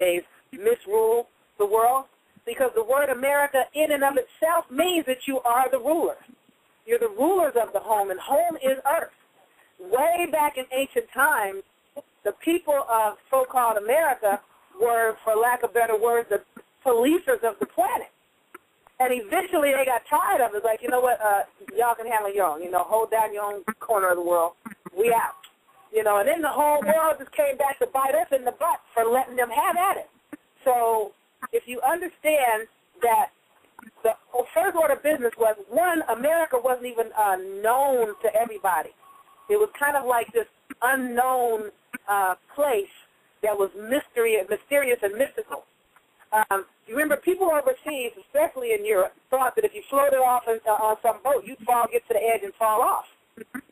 nowadays misrule the world, because the word America in and of itself means that you are the ruler. You're the rulers of the home, and home is earth. Way back in ancient times, the people of so-called America were, for lack of better words, the policers of the planet. And eventually they got tired of it. Like, you know what, y'all can handle your own. You know, hold down your own corner of the world. We out. You know, and then the whole world just came back to bite us in the butt for letting them have at it. So if you understand that the first order of business was, one, America wasn't even known to everybody. It was kind of like this unknown place that was mysterious and mystical. You remember, people overseas, especially in Europe, thought that if you floated off on some boat, you'd get to the edge and fall off.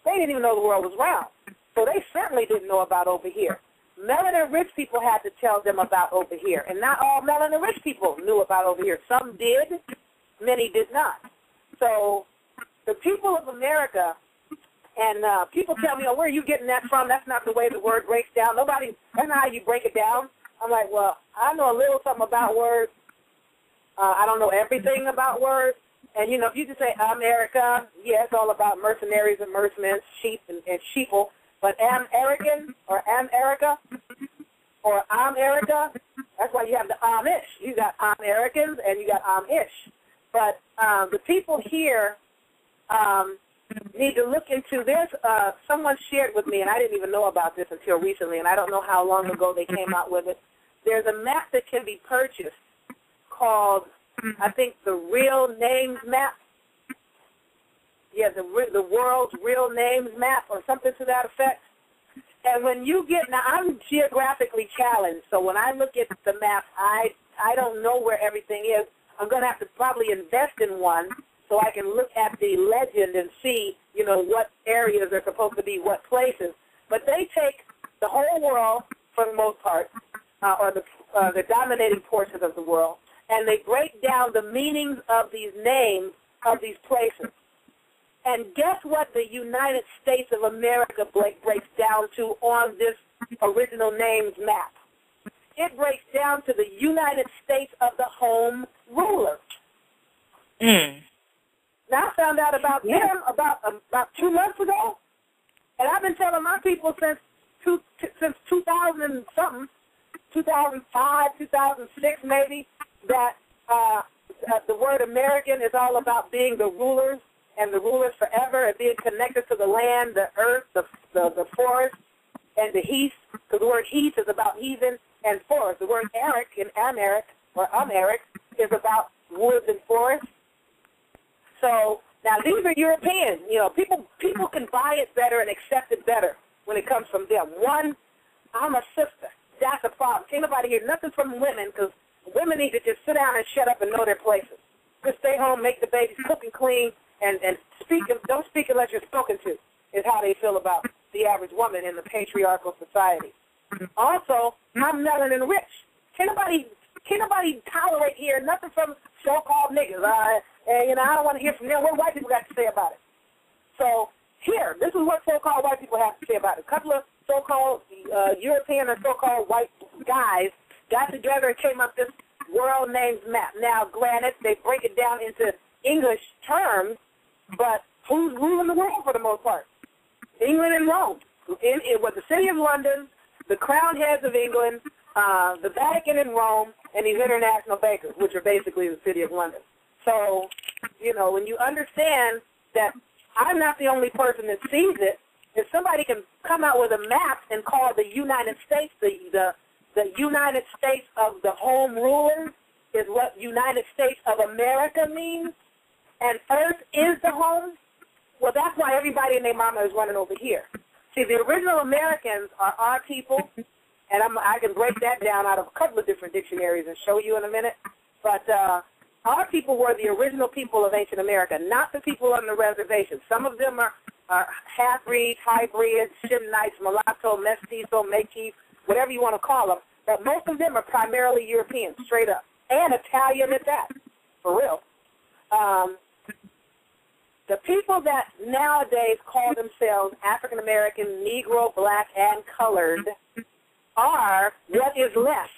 They didn't even know the world was round. So they certainly didn't know about over here. Melanin-rich people had to tell them about over here, and not all melanin-rich people knew about over here. Some did, many did not. So the people of America, and people tell me, oh, where are you getting that from? That's not the way the word breaks down. That's not how you break it down. I'm like, well, I know a little something about words. I don't know everything about words. And, you know, if you just say America, yeah, it's all about mercenaries and mercemen, sheep and sheeple. But American or America or America, that's why you have the Amish. You got Americans and you got Amish. But the people here need to look into this. Someone shared with me, and I didn't even know about this until recently, and I don't know how long ago they came out with it. There's a map that can be purchased called, I think, the Real Names Map. Yeah, the world's real names map or something to that effect. And when you get, now I'm geographically challenged, so when I look at the map, I don't know where everything is. I'm going to have to probably invest in one so I can look at the legend and see, you know, what areas are supposed to be what places. But they take the whole world, for the most part, or the dominating portions of the world, and they break down the meanings of these names of these places. And guess what the United States of America breaks down to on this original names map? It breaks down to the United States of the home ruler. Now, I found out about them about 2 months ago, and I've been telling my people since 2000 and something, 2005, 2006 maybe, that the word American is all about being the rulers and the rulers forever and being connected to the land, the earth, the forest, and the heath. Because the word heath is about heathen and forest. The word Eric in Amharic or Amharic is about woods and forests. So now these are Europeans. You know, people can buy it better and accept it better when it comes from them. One, I'm a sister. That's a problem. Can't nobody hear nothing from women, because women need to just sit down and shut up and know their places. Just stay home, make the babies, cook and clean, and speak. Don't speak unless you're spoken to, is how they feel about the average woman in the patriarchal society. Also, I'm melanin rich. Can't nobody tolerate hearing nothing from so-called niggas. And, you know, I don't want to hear from them. What white people got to say about it? So here, this is what so-called white people have to say about it. A couple of so-called European or so-called white guys got together and came up with this world names map. Now, granted, they break it down into English terms, but who's ruling the world for the most part? England and Rome. It was the city of London, the crown heads of England, the Vatican and Rome, and these international bankers, which are basically the city of London. So, you know, when you understand that I'm not the only person that sees it, if somebody can come out with a map and call the United States the United States of the home rulers is what United States of America means, and Earth is the home, well, that's why everybody and their mama is running over here. See, the original Americans are our people, and I can break that down out of a couple of different dictionaries and show you in a minute, but our people were the original people of ancient America, not the people on the reservation. Some of them are half-breeds, hybrids, Shimnites, mulatto, mestizo, métis, whatever you want to call them, but most of them are primarily European, straight up, and Italian at that, for real. The people that nowadays call themselves African American, Negro, Black, and colored are what is left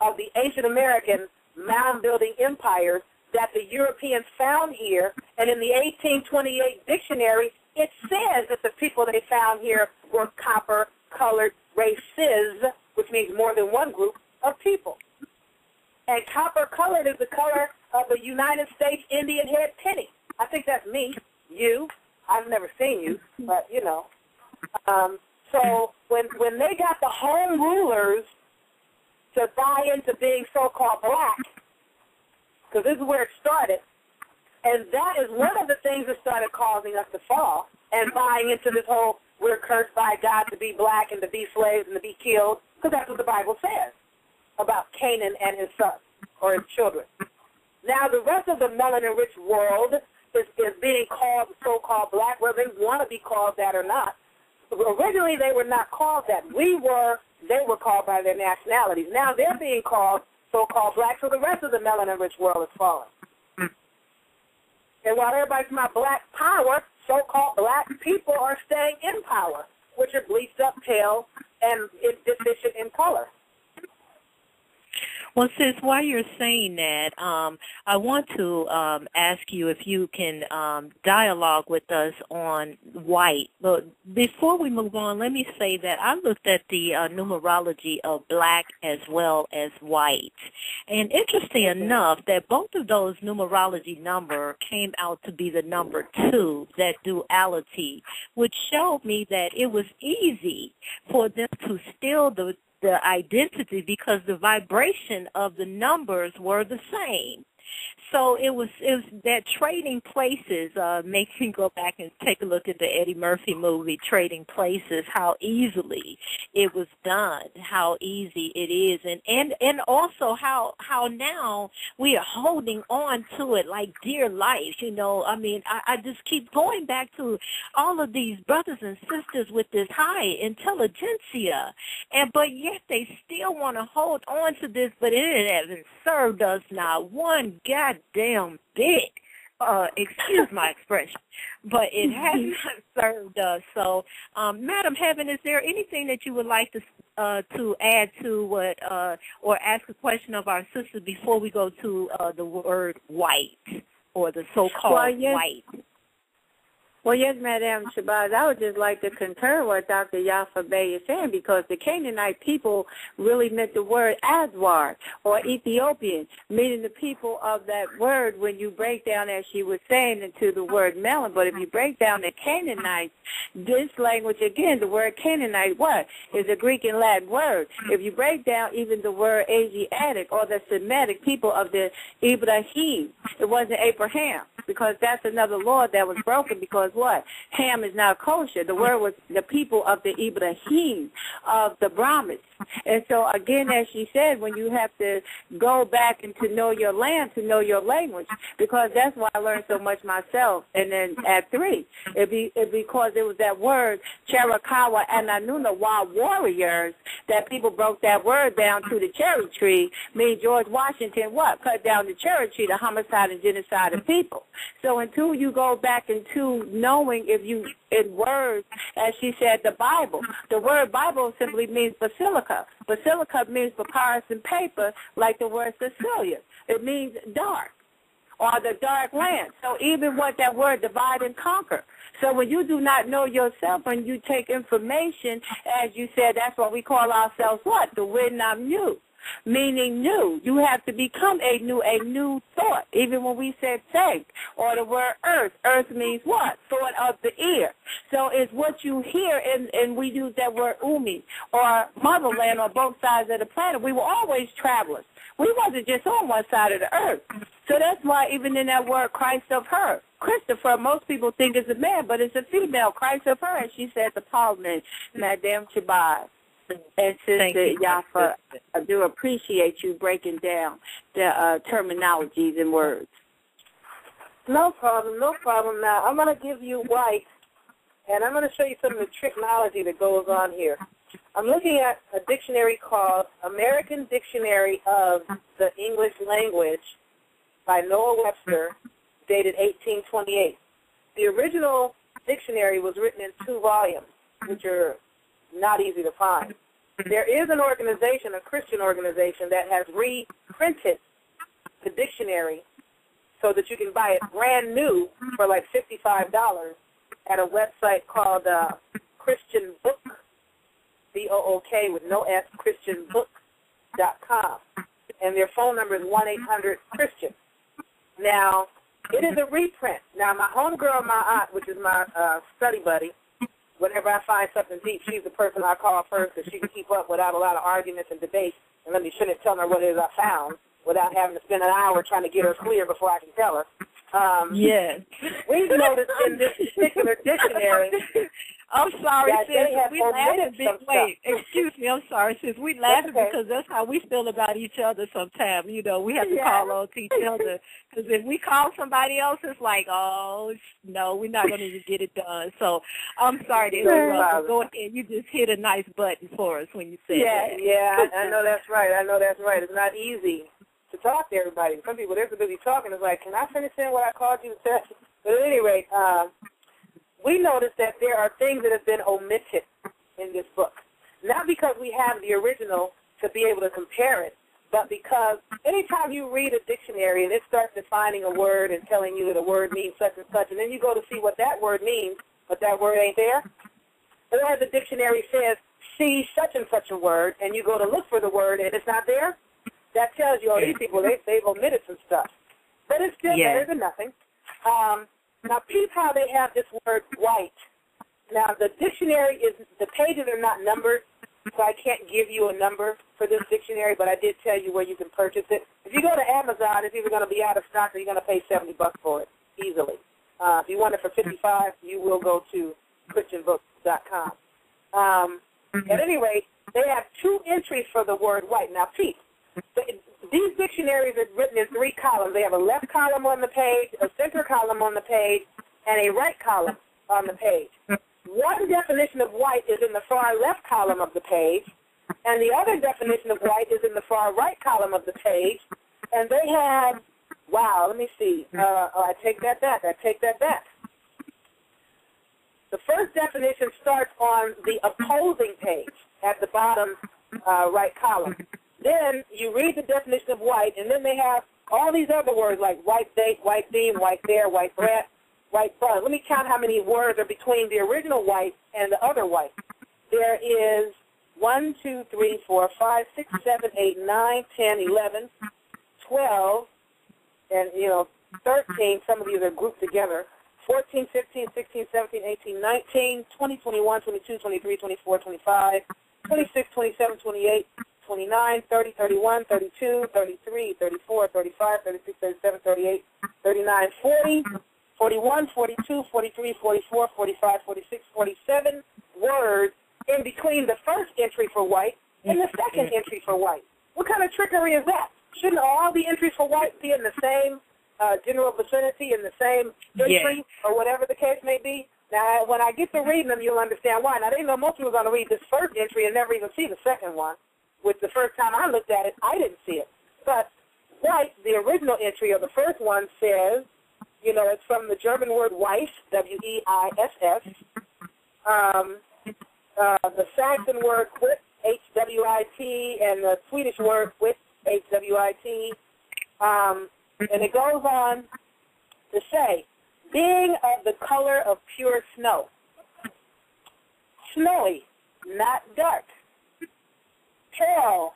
of the ancient American mound-building empires that the Europeans found here. And in the 1828 dictionary, it says that the people they found here were copper-colored races, which means more than one group of people. And copper-colored is the color of the United States Indian head penny. I think that's me, you. I've never seen you, but, you know. So when they got the home rulers to buy into being so-called black, because this is where it started, and that is one of the things that started causing us to fall and buying into this whole we're cursed by God to be black and to be slaves and to be killed, because that's what the Bible says about Canaan and his sons or his children. Now the rest of the melanin-rich world is being called so-called black, whether they want to be called that or not. Originally they were not called that. They were called by their nationalities. Now they're being called so-called black, so the rest of the melanin-rich world is falling. And while everybody's about black power, so-called black people are staying in power, which are bleached up, pale, and deficient in color. Well, sis, while you're saying that, I want to ask you if you can dialogue with us on white. But before we move on, let me say that I looked at the numerology of black as well as white. And interesting enough, that both of those numerology number came out to be the number 2, that duality, which showed me that it was easy for them to steal the identity because the vibration of the numbers were the same. So it was that Trading Places makes me go back and take a look at the Eddie Murphy movie, Trading Places, how easily it was done, how easy it is, and also how now we are holding on to it like dear life, you know. I mean, I just keep going back to all of these brothers and sisters with this high intelligentsia, but yet they still want to hold on to this, but it hasn't served us not one goddamn bit. Excuse my expression, but it has not served us. So, Madam Heaven, is there anything that you would like to add to what, or ask a question of our sister before we go to the word white or the so-called white? Well, yes, Madam Shabazz, I would just like to concur what Dr. Yaffa Bey is saying, because the Canaanite people really meant the word Azwar or Ethiopian, meaning the people of that word when you break down, as she was saying, into the word melon. But if you break down the Canaanites, this language, again, the word Canaanite, what? Is a Greek and Latin word. If you break down even the word Asiatic or the Semitic people of the Ibrahim, it wasn't Abraham, because that's another law that was broken, because what? Ham is now kosher. The word was the people of the Ibrahim, of the Brahmins. And so, again, as she said, when you have to go back and to know your land, to know your language, because that's why I learned so much myself. And then at 3, because it was that word, Cherakawa and Anuna, wild warriors, that people broke that word down to the cherry tree. Me and George Washington, what? Cut down the cherry tree, the homicide and genocide of people. So until you go back into knowing, if you, in words, as she said, the Bible. The word Bible simply means basilica. Basilica means papyrus and paper, like the word Cecilia. It means dark, or the dark land. So even what that word, divide and conquer. So when you do not know yourself and you take information, as you said, that's what we call ourselves what? The Vietnam New. Meaning new. You have to become a new thought. Even when we said think, or the word earth, earth means what? Thought of the ear. So it's what you hear, and we use that word umi, or motherland, on both sides of the planet. We were always travelers. We wasn't just on one side of the earth. So that's why even in that word Christ of her, Christopher, most people think it's a man, but it's a female, Christ of her, and she said the Parliament, Madame Shabazz. And Sister Yaffa, I do appreciate you breaking down the terminologies and words. No problem, no problem. Now, I'm going to give you white, and I'm going to show you some of the technology that goes on here. I'm looking at a dictionary called American Dictionary of the English Language by Noah Webster, dated 1828. The original dictionary was written in 2 volumes, which are not easy to find. There is an organization, a Christian organization, that has reprinted the dictionary so that you can buy it brand new for like $55 at a website called Christian Book, B-O-O-K with no S, christianbook.com. And their phone number is 1-800-CHRISTIAN. Now, it is a reprint. Now, my homegirl, my aunt, which is my study buddy, whenever I find something deep, she's the person I call first that she can keep up without a lot of arguments and debates and let me finish telling her what it is I found without having to spend an hour trying to get her clear before I can tell her. Yes. We've noticed in this particular dictionary. I'm sorry, sis. We omitted laughing. Wait, excuse me. I'm sorry, sis. We laughing because that's how we feel about each other sometimes. You know, we have to call on each other. Because if we call somebody else, it's like, oh, no, we're not going to even get it done. So I'm sorry to interrupt. Go ahead. You just hit a nice button for us when you said that. Yeah, I know that's right. I know that's right. It's not easy to talk to everybody. Some people, they're so busy talking. It's like, can I finish saying what I called you to say? But at any rate, we noticed that there are things that have been omitted in this book. Not because we have the original to be able to compare it, but because anytime you read a dictionary and it starts defining a word and telling you that a word means such and such, and then you go to see what that word means, but that word ain't there, and then the dictionary says, see such and such a word, and you go to look for the word and it's not there, that tells you, oh, these people, they've omitted some stuff. But it's still better than nothing. Now, peep how they have this word white. Now, the dictionary the pages are not numbered, so I can't give you a number for this dictionary, but I did tell you where you can purchase it. If you go to Amazon, it's either going to be out of stock or you're going to pay $70 for it easily. If you want it for $55, you will go to ChristianBooks.com. At any rate, they have 2 entries for the word white. Now, peep. These dictionaries are written in 3 columns. They have a left column on the page, a center column on the page, and a right column on the page. One definition of white is in the far left column of the page, and the other definition of white is in the far right column of the page. And they have, wow, let me see. I take that back. The first definition starts on the opposing page at the bottom right column. Then you read the definition of white, and then they have all these other words like white date, white theme, white there, white breath, white bud. Let me count how many words are between the original white and the other white. There is 1, 2, 3, 4, 5, 6, 7, 8, 9, 10, 11, 12, and, 13. Some of these are grouped together. 14, 15, 16, 17, 18, 19, 20, 21, 22, 23, 24, 25, 26, 27, 28, 29, 30, 31, 32, 33, 34, 35, 36, 37, 38, 39, 40, 41, 42, 43, 44, 45, 46, 47 words in between the first entry for white and the second entry for white. What kind of trickery is that? Shouldn't all the entries for white be in the same general vicinity, in the same entry, or whatever the case may be? Now, when I get to reading them, you'll understand why. Now, they know most people are going to read this first entry and never even see the second one. Which the first time I looked at it, I didn't see it. But white, the original entry of the first one says, it's from the German word Weiss, W-E-I-S-S. The Saxon word Hvit, H-W-I-T, and the Swedish word Hvit, H-W-I-T. And it goes on to say, being of the color of pure snow. Snowy, not dark. Pale,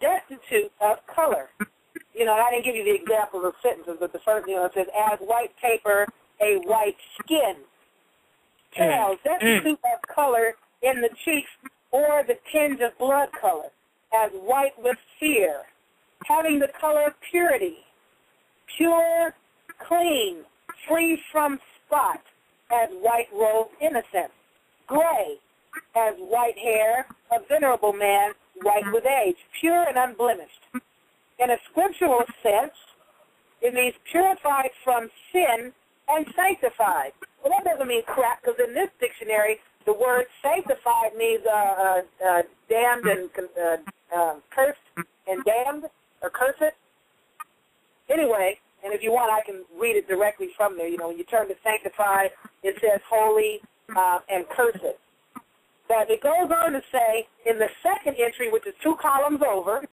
destitute of color. I didn't give you the examples of sentences, but the first, it says, as white paper, a white skin. Pale, destitute of color in the cheeks or the tinge of blood color, as white with fear. Having the color of purity, pure, clean, free from spot, as white-robed innocence. Gray, as white hair, a venerable man, white with age, pure and unblemished. In a scriptural sense, it means purified from sin and sanctified. Well, that doesn't mean crap, because in this dictionary, the word sanctified means damned and cursed and damned, or cursed. Anyway, and if you want, I can read it directly from there. When you turn to sanctified, it says holy and cursed. But it goes on to say, in the second entry, which is 2 columns over,